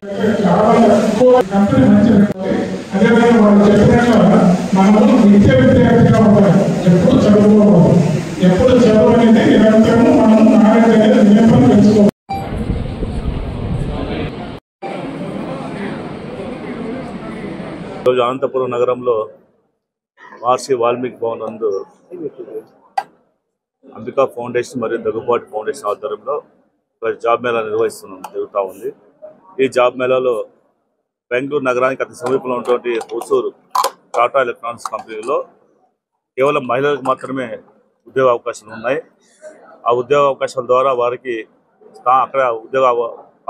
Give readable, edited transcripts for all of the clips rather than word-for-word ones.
చాలా ఎక్కువ కంపెనీ మంచిది. అదేవిధంగా వాళ్ళు చెప్పినట్టు మనము విద్యార్థిగా ఉండాలి. ఎప్పుడు చదువుకోవాలి, ఎప్పుడు చదువు అనేది నిరంతరము మనము నాలెడ్జ్ అనేది నిరంతరం తెలుసుకోవాలి. ఈరోజు అనంతపురం నగరంలో మహర్షి వాల్మీకి భవన్ నందు అంబికా ఫౌండేషన్ మరియు దగ్గుబాటి ఫౌండేషన్ ఆధ్వర్యంలో జాబ్ మేళా జరుగుతూ ఉంది. ఈ జాబ్ మేళాలో బెంగళూరు నగరానికి అతి సమీపంలో ఉన్నటువంటి హుసూరు టాటా ఎలక్ట్రానిక్స్ కంపెనీలో కేవలం మహిళలకు మాత్రమే ఉద్యోగ అవకాశాలు ఉన్నాయి. ఆ ఉద్యోగ అవకాశాల ద్వారా వారికి అక్కడ ఉద్యోగ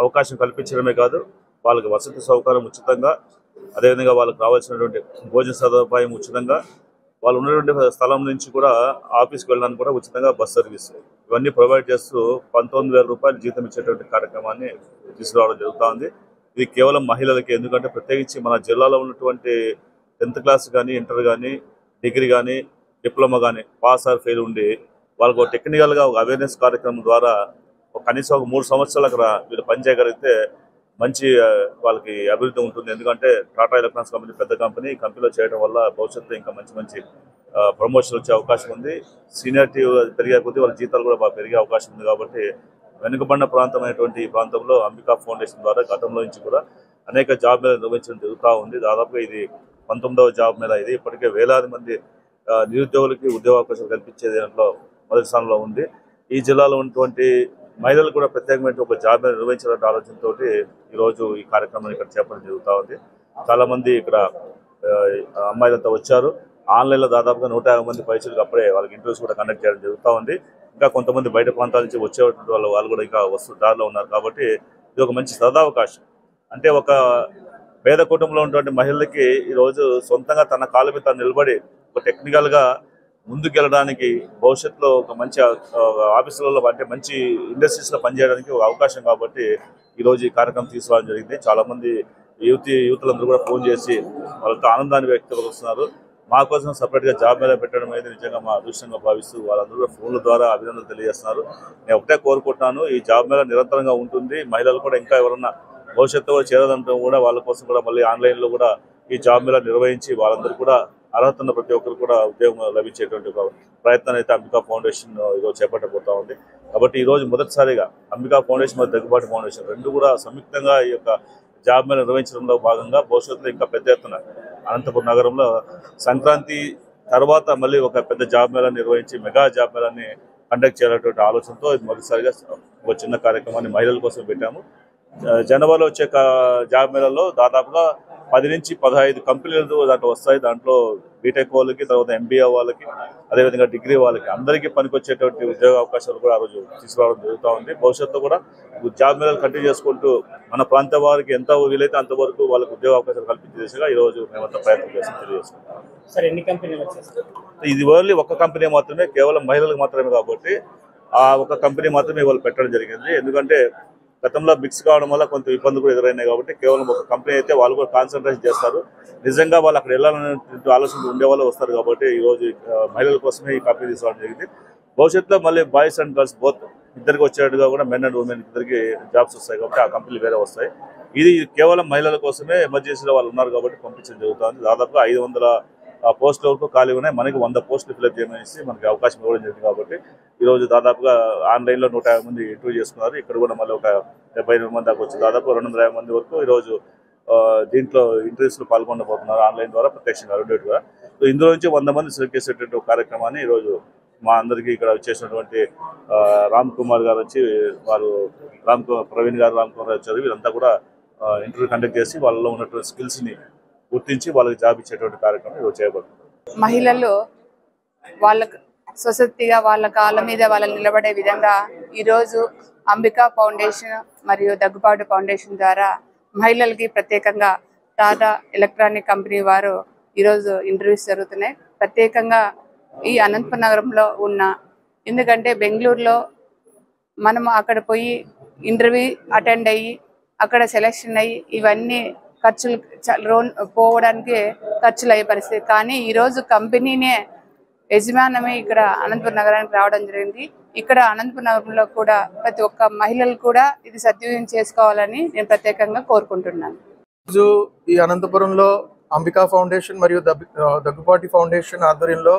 అవకాశం కల్పించడమే కాదు, వాళ్ళకి వసతి సౌకర్యం ఉచితంగా, అదేవిధంగా వాళ్ళకి రావాల్సినటువంటి భోజన సదుపాయం ఉచితంగా, వాళ్ళు ఉన్నటువంటి స్థలం నుంచి కూడా ఆఫీస్కి వెళ్ళడానికి కూడా ఉచితంగా బస్ సర్వీస్ ఇవన్నీ ప్రొవైడ్ చేస్తూ 19,000 రూపాయలు జీతం ఇచ్చేటువంటి కార్యక్రమాన్ని తీసుకురావడం జరుగుతూ ఉంది. ఇది కేవలం మహిళలకి. ఎందుకంటే ప్రత్యేకించి మన జిల్లాలో ఉన్నటువంటి 10th క్లాస్ కానీ, ఇంటర్ కానీ, డిగ్రీ కానీ, డిప్లొమా కానీ పాస్ ఆర్ ఫెయిల్ ఉండి వాళ్ళకు టెక్నికల్గా ఒక అవేర్నెస్ కార్యక్రమం ద్వారా కనీసం ఒక 3 సంవత్సరాలు అక్కడ వీళ్ళు పనిచేయగలిగితే మంచి వాళ్ళకి అభివృద్ధి ఉంటుంది. ఎందుకంటే టాటా ఎలక్ట్రానిక్స్ కంపెనీ పెద్ద కంపెనీ, ఈ కంపెనీలో చేయడం వల్ల భవిష్యత్తులో ఇంకా మంచి మంచి ప్రమోషన్ వచ్చే అవకాశం ఉంది. సీనియారిటీ పెరిగే కొద్దీ వాళ్ళ జీతాలు కూడా బాగా పెరిగే అవకాశం ఉంది. కాబట్టి వెనుకబడిన ప్రాంతమైనటువంటి ఈ ప్రాంతంలో అంబికా ఫౌండేషన్ ద్వారా గతంలో నుంచి కూడా అనేక జాబ్ మేళా నిర్వహించడం జరుగుతూ ఉంది. దాదాపుగా ఇది 19వ జాబ్ మేళా. ఇది ఇప్పటికే వేలాది మంది నిరుద్యోగులకి ఉద్యోగ అవకాశాలు కల్పించే దాంట్లో మొదటి స్థానంలో ఉంది. ఈ జిల్లాలో ఉన్నటువంటి మహిళలు కూడా ప్రత్యేకమైన ఒక జాబ్ మేళా నిర్వహించాలనే ఆలోచనతో ఈరోజు ఈ కార్యక్రమం ఇక్కడ చేపట్టడం జరుగుతూ ఉంది. చాలామంది ఇక్కడ అమ్మాయిలంతా వచ్చారు. ఆన్లైన్లో దాదాపుగా 150 మంది పైసలకు అప్పుడే వాళ్ళకి ఇంటర్వ్యూస్ కూడా కండక్ట్ చేయడం జరుగుతూ ఉంది. ఇంకా కొంతమంది బయట ప్రాంతాల నుంచి వచ్చేటువంటి వాళ్ళు కూడా ఇంకా దారిలో ఉన్నారు. కాబట్టి ఇది ఒక మంచి సదావకాశం. అంటే ఒక పేద కుటుంబంలో ఉన్నటువంటి మహిళలకి ఈరోజు సొంతంగా తన కాళ్ళ మీద తను నిలబడి ఒక టెక్నికల్గా ముందుకెళ్ళడానికి, భవిష్యత్తులో ఒక మంచి ఆఫీసులలో అంటే మంచి ఇండస్ట్రీస్లో పనిచేయడానికి ఒక అవకాశం. కాబట్టి ఈరోజు ఈ కార్యక్రమం తీసుకురావడం జరిగింది. చాలామంది యూత్లందరూ కూడా ఫోన్ చేసి వాళ్ళతో ఆనందాన్ని వ్యక్తపరుస్తున్నారు. మా కోసం సపరేట్గా జాబ్ మేళా పెట్టడం అనేది నిజంగా మా అదృష్టంగా భావిస్తూ వాళ్ళందరూ కూడా ఫోన్ల ద్వారా అభినందనలు తెలియజేస్తున్నారు. నేను ఒకటే కోరుకుంటున్నాను, ఈ జాబ్ మేళా నిరంతరంగా ఉంటుంది. మహిళలు కూడా ఇంకా ఎవరన్నా భవిష్యత్తులో చేరదంటే కూడా వాళ్ళ కోసం కూడా మళ్ళీ ఆన్లైన్లో కూడా ఈ జాబ్ మేళా నిర్వహించి వాళ్ళందరూ కూడా అర్హత ఉన్న ప్రతి ఒక్కరు కూడా ఉద్యోగం లభించేటువంటి ఒక ప్రయత్నాన్ని అయితే అంబికా ఫౌండేషన్ ఈరోజు చేపట్టబోతా ఉంది. కాబట్టి ఈరోజు మొదటిసారిగా అంబికా ఫౌండేషన్ మరియు దగ్గుబాటి ఫౌండేషన్ రెండు కూడా సంయుక్తంగా ఈ యొక్క జాబ్ మేళా నిర్వహించడంలో భాగంగా భవిష్యత్తులో ఇంకా పెద్ద ఎత్తున అనంతపురం నగరంలో సంక్రాంతి తర్వాత మళ్ళీ ఒక పెద్ద జాబ్ మేళా నిర్వహించి మెగా జాబ్ మేళాని కండక్ట్ చేయాలనేటువంటి ఆలోచనతో మొదటిసారిగా ఒక చిన్న కార్యక్రమాన్ని మహిళల కోసం పెట్టాము. జనవరిలో వచ్చే జాబ్ మేళాలో దాదాపుగా 10 నుంచి 15 కంపెనీలు దాంట్లో వస్తాయి. దాంట్లో బీటెక్ వాళ్ళకి, తర్వాత ఎంబీఏ వాళ్ళకి, అదేవిధంగా డిగ్రీ వాళ్ళకి అందరికీ పనికొచ్చేటువంటి ఉద్యోగ అవకాశాలు కూడా ఆ రోజు తీసుకురావడం జరుగుతూ ఉంది. భవిష్యత్తు కూడా జాబ్ మేళాలు కంటిన్యూ చేసుకుంటూ మన ప్రాంత వారికి ఎంత వీలైతే అంతవరకు వాళ్ళకి ఉద్యోగ అవకాశాలు కల్పించే దిశగా ఈరోజు మేమంతా ప్రయత్నం చేస్తాం తెలియజేసుకుంటాం. ఇది ఓన్లీ ఒక కంపెనీ మాత్రమే, కేవలం మహిళలకు మాత్రమే. కాబట్టి ఆ ఒక కంపెనీ మాత్రమే వాళ్ళు పెట్టడం జరిగింది. ఎందుకంటే గతంలో మిక్స్ కావడం వల్ల కొంత ఇబ్బందులు కూడా ఎదురైనాయి. కాబట్టి కేవలం ఒక కంపెనీ అయితే వాళ్ళు కూడా కాన్సన్ట్రేట్ చేస్తారు. నిజంగా వాళ్ళు అక్కడ వెళ్ళాలనే ఆలోచన ఉండే వాళ్ళు వస్తారు. కాబట్టి ఈరోజు మహిళల కోసమే ఈ కంపెనీ తీసుకోవడం జరిగింది. భవిష్యత్తులో మళ్ళీ బాయ్స్ అండ్ గర్ల్స్ బోత్ ఇద్దరికి వచ్చేట్టుగా కూడా మెన్ అండ్ ఉమెన్ ఇద్దరికి జాబ్స్ వస్తాయి. కాబట్టి ఆ కంపెనీలు వేరే వస్తాయి. ఇది కేవలం మహిళల కోసమే ఎమర్జెన్సీలో వాళ్ళు ఉన్నారు కాబట్టి పంపించడం జరుగుతుంది. దాదాపుగా 500 పోస్టుల వరకు ఖాళీ ఉన్నాయి. మనకి 100 పోస్టులు ఫిల్అప్ చేయమనేసి మనకి అవకాశం ఇవ్వడం జరిగింది. కాబట్టి ఈరోజు దాదాపుగా ఆన్లైన్లో 150 మంది ఇంటర్వ్యూ చేసుకున్నారు. ఇక్కడ కూడా మళ్ళీ ఒక 78 మంది దాకా వచ్చి దాదాపు 250 మంది వరకు ఈరోజు దీంట్లో ఇంటర్వ్యూస్లో పాల్గొనబోతున్నారు ఆన్లైన్ ద్వారా, ప్రత్యక్షంగా రెండేట్టుగా. సో ఇందులో నుంచి 100 మంది సెలెక్ట్ చేసేటువంటి కార్యక్రమాన్ని ఈరోజు మా అందరికీ ఇక్కడ వచ్చేసినటువంటి రామ్ కుమార్ గారు వచ్చి వారు ప్రవీణ్ గారు, రామ్ కుమార్ వచ్చారు. వీళ్ళంతా కూడా ఇంటర్వ్యూ కండక్ట్ చేసి వాళ్ళలో ఉన్నటువంటి స్కిల్స్ని గుర్తించి వాళ్ళకి జాబ్ ఇచ్చేటువంటి కార్యక్రమం ఈరోజు చేయబడుతుంది. మహిళలు వాళ్ళకు స్వశక్తిగా వాళ్ళ కాళ్ళ మీద వాళ్ళు నిలబడే విధంగా ఈరోజు అంబికా ఫౌండేషన్ మరియు దగ్గుబాటి ఫౌండేషన్ ద్వారా మహిళలకి ప్రత్యేకంగా టాటా ఎలక్ట్రానిక్ కంపెనీ వారు ఈరోజు ఇంటర్వ్యూస్ జరుగుతున్నాయి. ప్రత్యేకంగా ఈ అనంతపురం నగరంలో ఉన్న, ఎందుకంటే బెంగళూరులో మనము అక్కడ పోయి ఇంటర్వ్యూ అటెండ్ అయ్యి అక్కడ సెలెక్షన్ అయ్యి ఇవన్నీ ఖర్చులు పోవడానికి ఖర్చులు అయ్యే పరిస్థితి. కానీ ఈరోజు కంపెనీనే యజమానమే ఇక్కడ అనంతపురం నగరానికి రావడం జరిగింది. ఇక్కడ అనంతపురంలో కూడా ప్రతి ఒక్క మహిళలు కూడా ఇది సద్వినియోగం చేసుకోవాలని నేను ప్రత్యేకంగా కోరుకుంటున్నాను. ఈ అనంతపురంలో అంబికా ఫౌండేషన్ మరియు దగ్గుపాటి ఫౌండేషన్ ఆధ్వర్యంలో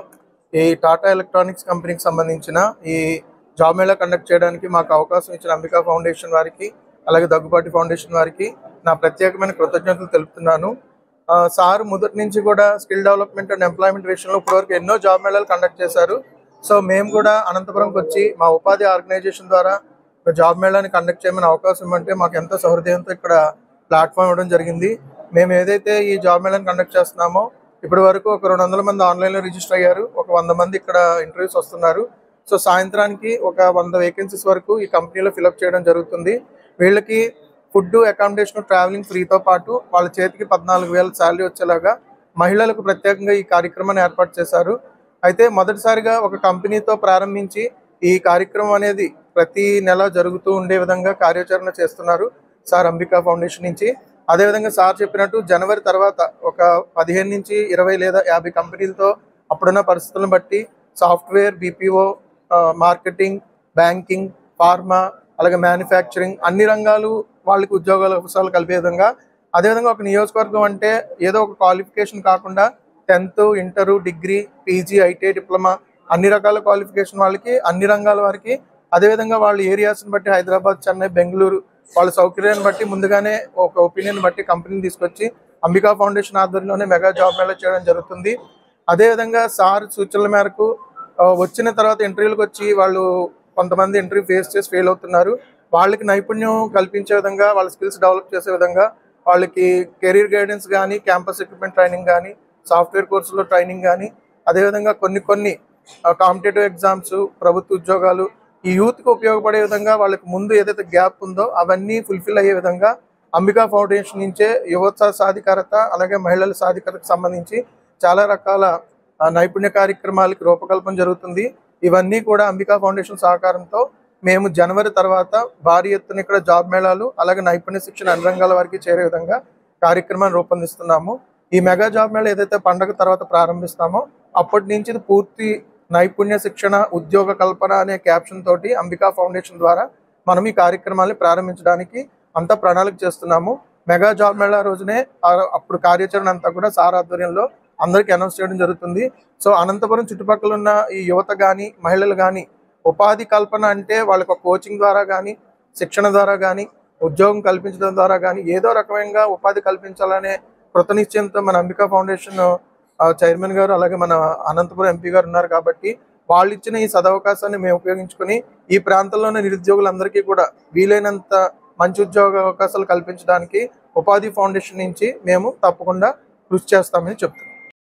ఈ టాటా ఎలక్ట్రానిక్స్ కంపెనీకి సంబంధించిన ఈ జాబ్ మేళా కండక్ట్ చేయడానికి మాకు అవకాశం ఇచ్చిన అంబికా ఫౌండేషన్ వారికి అలాగే దగ్గుపాటి ఫౌండేషన్ వారికి నా ప్రత్యేకమైన కృతజ్ఞతలు తెలుపుతున్నాను. సార్ మొదటి నుంచి కూడా స్కిల్ డెవలప్మెంట్ అండ్ ఎంప్లాయ్మెంట్ విషయంలో ఇప్పటివరకు ఎన్నో జాబ్ మేళాలు కండక్ట్ చేశారు. సో మేము కూడా అనంతపురంకి వచ్చి మా ఉపాధి ఆర్గనైజేషన్ ద్వారా జాబ్ మేళాని కండక్ట్ చేయమని అవకాశం ఇవ్వమంటే మాకు ఎంతో సహృదయంతో ఇక్కడ ప్లాట్ఫామ్ ఇవ్వడం జరిగింది. మేము ఏదైతే ఈ జాబ్ మేళాని కండక్ట్ చేస్తున్నామో ఇప్పటి వరకు ఒక 200 మంది ఆన్లైన్లో రిజిస్టర్ అయ్యారు. ఒక 100 మంది ఇక్కడ ఇంటర్వ్యూస్ వస్తున్నారు. సో సాయంత్రానికి ఒక 100 వేకెన్సీస్ వరకు ఈ కంపెనీలో ఫిలప్ చేయడం జరుగుతుంది. వీళ్ళకి ఫుడ్, అకామిడేషన్, ట్రావెలింగ్ ఫ్రీతో పాటు వాళ్ళ చేతికి 14,000 శాలరీ వచ్చేలాగా మహిళలకు ప్రత్యేకంగా ఈ కార్యక్రమాన్ని ఏర్పాటు చేశారు. అయితే మొదటిసారిగా ఒక కంపెనీతో ప్రారంభించి ఈ కార్యక్రమం అనేది ప్రతి నెల జరుగుతూ ఉండే విధంగా కార్యాచరణ చేస్తున్నారు సార్ అంబికా ఫౌండేషన్ నుంచి. అదేవిధంగా సార్ చెప్పినట్టు జనవరి తర్వాత ఒక 15 నుంచి 20 లేదా 50 కంపెనీలతో అప్పుడున్న పరిస్థితులను బట్టి software, BPO, marketing, banking, pharma అలాగే మ్యానుఫ్యాక్చరింగ్ అన్ని రంగాలు వాళ్ళకి ఉద్యోగాల అవకాశాలు కలిపే విధంగా, అదేవిధంగా ఒక నియోజకవర్గం అంటే ఏదో ఒక క్వాలిఫికేషన్ కాకుండా 10th, inter, degree, PG, ITI, diploma అన్ని రకాల క్వాలిఫికేషన్ వాళ్ళకి, అన్ని రంగాల వారికి, అదేవిధంగా వాళ్ళ ఏరియాస్ని బట్టి హైదరాబాద్, చెన్నై, బెంగళూరు వాళ్ళ సౌకర్యాన్ని బట్టి ముందుగానే ఒక ఒపీనియన్ బట్టి కంపెనీని తీసుకొచ్చి అంబికా ఫౌండేషన్ ఆధ్వర్యంలోనే మెగా జాబ్ మేళా చేయడం జరుగుతుంది. అదేవిధంగా సార్ సూచనల మేరకు వచ్చిన తర్వాత ఇంటర్వ్యూలకు వచ్చి వాళ్ళు కొంతమంది ఇంటర్వ్యూ ఫేస్ చేసి ఫెయిల్ అవుతున్నారు. వాళ్ళకి నైపుణ్యం కల్పించే విధంగా, వాళ్ళ స్కిల్స్ డెవలప్ చేసే విధంగా వాళ్ళకి కెరీర్ గైడెన్స్ కానీ, క్యాంపస్ ఎక్విప్మెంట్ ట్రైనింగ్ కానీ, సాఫ్ట్వేర్ కోర్సులో ట్రైనింగ్ కానీ, అదేవిధంగా కొన్ని కాంపిటేటివ్ ఎగ్జామ్స్, ప్రభుత్వ ఉద్యోగాలు ఈ యూత్కి ఉపయోగపడే విధంగా వాళ్ళకి ముందు ఏదైతే గ్యాప్ ఉందో అవన్నీ ఫుల్ఫిల్ అయ్యే విధంగా అంబికా ఫౌండేషన్ నుంచే యువత సాధికారత అలాగే మహిళల సాధికారతకు సంబంధించి చాలా రకాల నైపుణ్య కార్యక్రమాలకి రూపకల్పన జరుగుతుంది. ఇవన్నీ కూడా అంబికా ఫౌండేషన్ సహకారంతో మేము జనవరి తర్వాత భారీ ఎత్తున ఇక్కడ జాబ్ మేళాలు అలాగే నైపుణ్య శిక్షణ అన్ని రంగాల వారికి చేరే విధంగా కార్యక్రమాన్ని రూపొందిస్తున్నాము. ఈ మెగా జాబ్ మేళా ఏదైతే పండగ తర్వాత ప్రారంభిస్తామో అప్పటి నుంచి ఇది పూర్తి నైపుణ్య శిక్షణ, ఉద్యోగ కల్పన అనే క్యాప్షన్ తోటి అంబికా ఫౌండేషన్ ద్వారా మనం ఈ కార్యక్రమాన్ని ప్రారంభించడానికి అంతా ప్రణాళిక చేస్తున్నాము. మెగా జాబ్ మేళా రోజునే అప్పుడు కార్యాచరణ అంతా కూడా సార్ ఆధ్వర్యంలో అందరికీ అనౌన్స్ చేయడం జరుగుతుంది. సో అనంతపురం చుట్టుపక్కల ఉన్న ఈ యువత కానీ, మహిళలు కానీ ఉపాధి కల్పన అంటే వాళ్ళకి ఒక కోచింగ్ ద్వారా కానీ, శిక్షణ ద్వారా కానీ, ఉద్యోగం కల్పించడం ద్వారా కానీ ఏదో రకమైన ఉపాధి కల్పించాలనే కృతనిశ్చయంతో మన అంబికా ఫౌండేషన్ చైర్మన్ గారు అలాగే మన అనంతపురం MP గారు ఉన్నారు. కాబట్టి వాళ్ళు ఇచ్చిన ఈ సదవకాశాన్ని మేము ఉపయోగించుకొని ఈ ప్రాంతంలోని నిరుద్యోగులందరికీ కూడా వీలైనంత మంచి ఉద్యోగ అవకాశాలు కల్పించడానికి ఉపాధి ఫౌండేషన్ నుంచి మేము తప్పకుండా కృషి చేస్తామని చెప్తున్నాం.